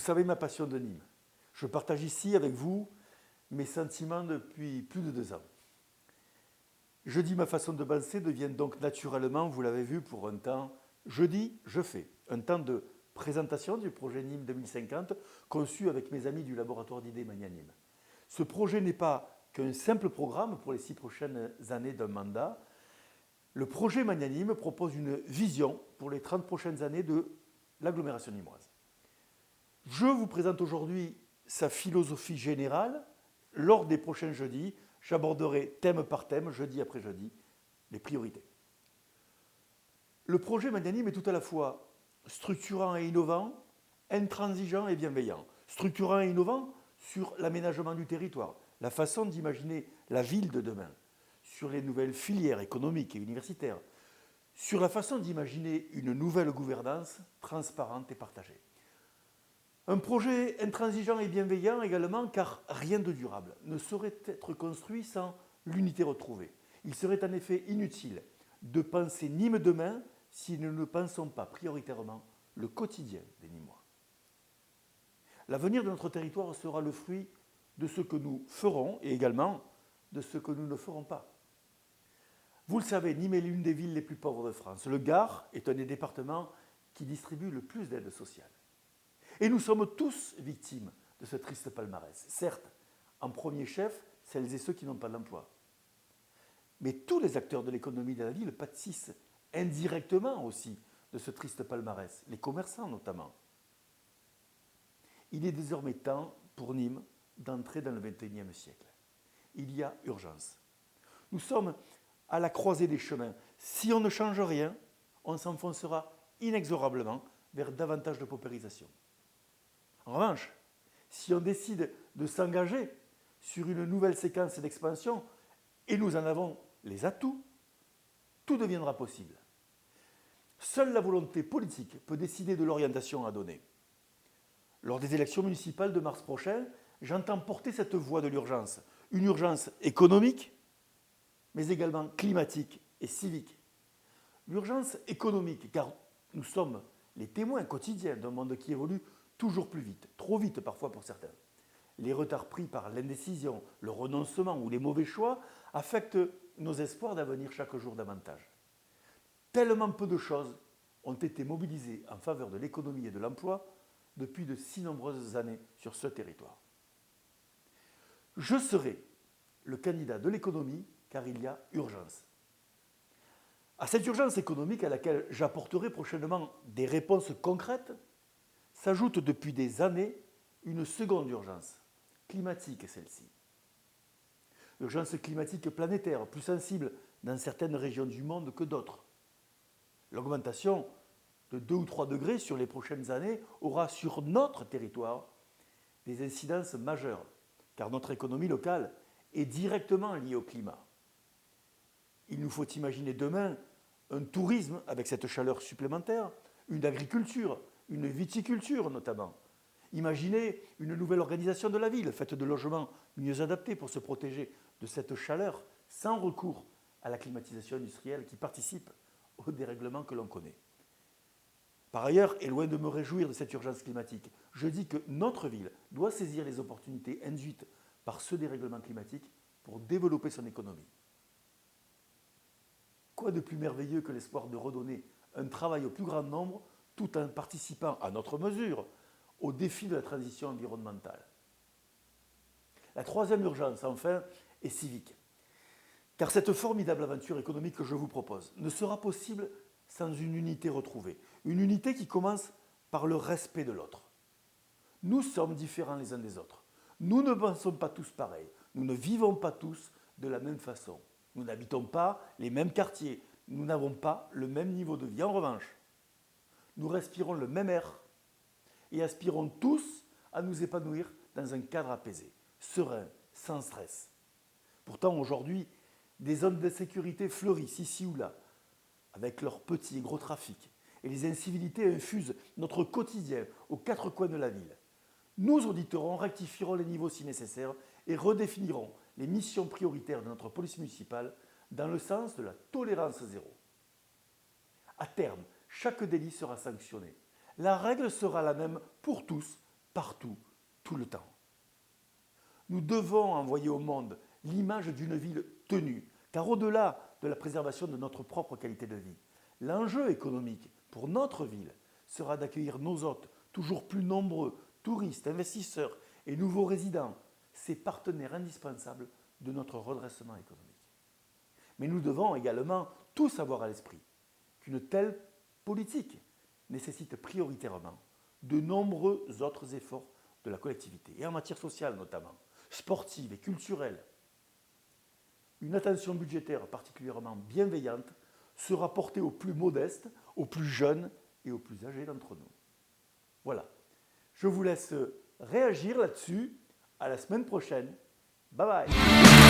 savez ma passion de Nîmes. Je partage ici avec vous mes sentiments depuis plus de 2 ans. Je dis ma façon de penser devient donc naturellement, vous l'avez vu, pour un temps, je dis, je fais. Un temps de présentation du projet Nîmes 2050 conçu avec mes amis du laboratoire d'idées Magnanime. Ce projet n'est pas qu'un simple programme pour les 6 prochaines années d'un mandat. Le projet Magnanime propose une vision pour les 30 prochaines années de l'agglomération nîmoise. Je vous présente aujourd'hui sa philosophie générale. Lors des prochains jeudis, j'aborderai thème par thème, jeudi après jeudi, les priorités. Le projet Magnanime est tout à la fois structurant et innovant, intransigeant et bienveillant. Structurant et innovant sur l'aménagement du territoire, la façon d'imaginer la ville de demain, sur les nouvelles filières économiques et universitaires, sur la façon d'imaginer une nouvelle gouvernance transparente et partagée. Un projet intransigeant et bienveillant également, car rien de durable ne saurait être construit sans l'unité retrouvée. Il serait en effet inutile de penser Nîmes demain si nous ne pensons pas prioritairement le quotidien des Nîmois. L'avenir de notre territoire sera le fruit de ce que nous ferons et également de ce que nous ne ferons pas. Vous le savez, Nîmes est l'une des villes les plus pauvres de France. Le Gard est un des départements qui distribue le plus d'aide sociale. Et nous sommes tous victimes de ce triste palmarès. Certes, en premier chef, celles et ceux qui n'ont pas d'emploi. Mais tous les acteurs de l'économie de la ville pâtissent indirectement aussi de ce triste palmarès, les commerçants notamment. Il est désormais temps pour Nîmes d'entrer dans le XXIe siècle. Il y a urgence. Nous sommes à la croisée des chemins. Si on ne change rien, on s'enfoncera inexorablement vers davantage de paupérisation. En revanche, si on décide de s'engager sur une nouvelle séquence d'expansion, et nous en avons les atouts, tout deviendra possible. Seule la volonté politique peut décider de l'orientation à donner. Lors des élections municipales de mars prochain, j'entends porter cette voix de l'urgence. Une urgence économique, mais également climatique et civique. L'urgence économique, car nous sommes les témoins quotidiens d'un monde qui évolue toujours plus vite, trop vite parfois pour certains. Les retards pris par l'indécision, le renoncement ou les mauvais choix affectent nos espoirs d'avenir chaque jour davantage. Tellement peu de choses ont été mobilisées en faveur de l'économie et de l'emploi depuis de si nombreuses années sur ce territoire. Je serai le candidat de l'économie car il y a urgence. À cette urgence économique à laquelle j'apporterai prochainement des réponses concrètes, s'ajoute depuis des années une seconde urgence, climatique celle-ci. L'urgence climatique planétaire, plus sensible dans certaines régions du monde que d'autres. L'augmentation de 2 ou 3 degrés sur les prochaines années aura sur notre territoire des incidences majeures, car notre économie locale est directement liée au climat. Il nous faut imaginer demain un tourisme avec cette chaleur supplémentaire, une agriculture, une viticulture notamment. Imaginez une nouvelle organisation de la ville, faite de logements mieux adaptés pour se protéger de cette chaleur, sans recours à la climatisation industrielle qui participe au dérèglement que l'on connaît. Par ailleurs, et loin de me réjouir de cette urgence climatique, je dis que notre ville doit saisir les opportunités induites par ce dérèglement climatique pour développer son économie. Quoi de plus merveilleux que l'espoir de redonner un travail au plus grand nombre tout en participant à notre mesure au défi de la transition environnementale. La troisième urgence, enfin, est civique. Car cette formidable aventure économique que je vous propose ne sera possible sans une unité retrouvée. Une unité qui commence par le respect de l'autre. Nous sommes différents les uns des autres. Nous ne pensons pas tous pareil. Nous ne vivons pas tous de la même façon. Nous n'habitons pas les mêmes quartiers. Nous n'avons pas le même niveau de vie. En revanche, nous respirons le même air et aspirons tous à nous épanouir dans un cadre apaisé, serein, sans stress. Pourtant, aujourd'hui, des zones d'insécurité fleurissent ici ou là, avec leurs petits et gros trafics, et les incivilités infusent notre quotidien aux 4 coins de la ville. Nous auditerons, rectifierons les niveaux si nécessaire et redéfinirons les missions prioritaires de notre police municipale dans le sens de la tolérance zéro. À terme, chaque délit sera sanctionné. La règle sera la même pour tous, partout, tout le temps. Nous devons envoyer au monde l'image d'une ville tenue, car au-delà de la préservation de notre propre qualité de vie, l'enjeu économique pour notre ville sera d'accueillir nos hôtes toujours plus nombreux, touristes, investisseurs et nouveaux résidents, ces partenaires indispensables de notre redressement économique. Mais nous devons également tous avoir à l'esprit qu'une telle politique nécessite prioritairement de nombreux autres efforts de la collectivité, et en matière sociale notamment, sportive et culturelle. Une attention budgétaire particulièrement bienveillante sera portée aux plus modestes, aux plus jeunes et aux plus âgés d'entre nous. Voilà. Je vous laisse réagir là-dessus. À la semaine prochaine. Bye bye.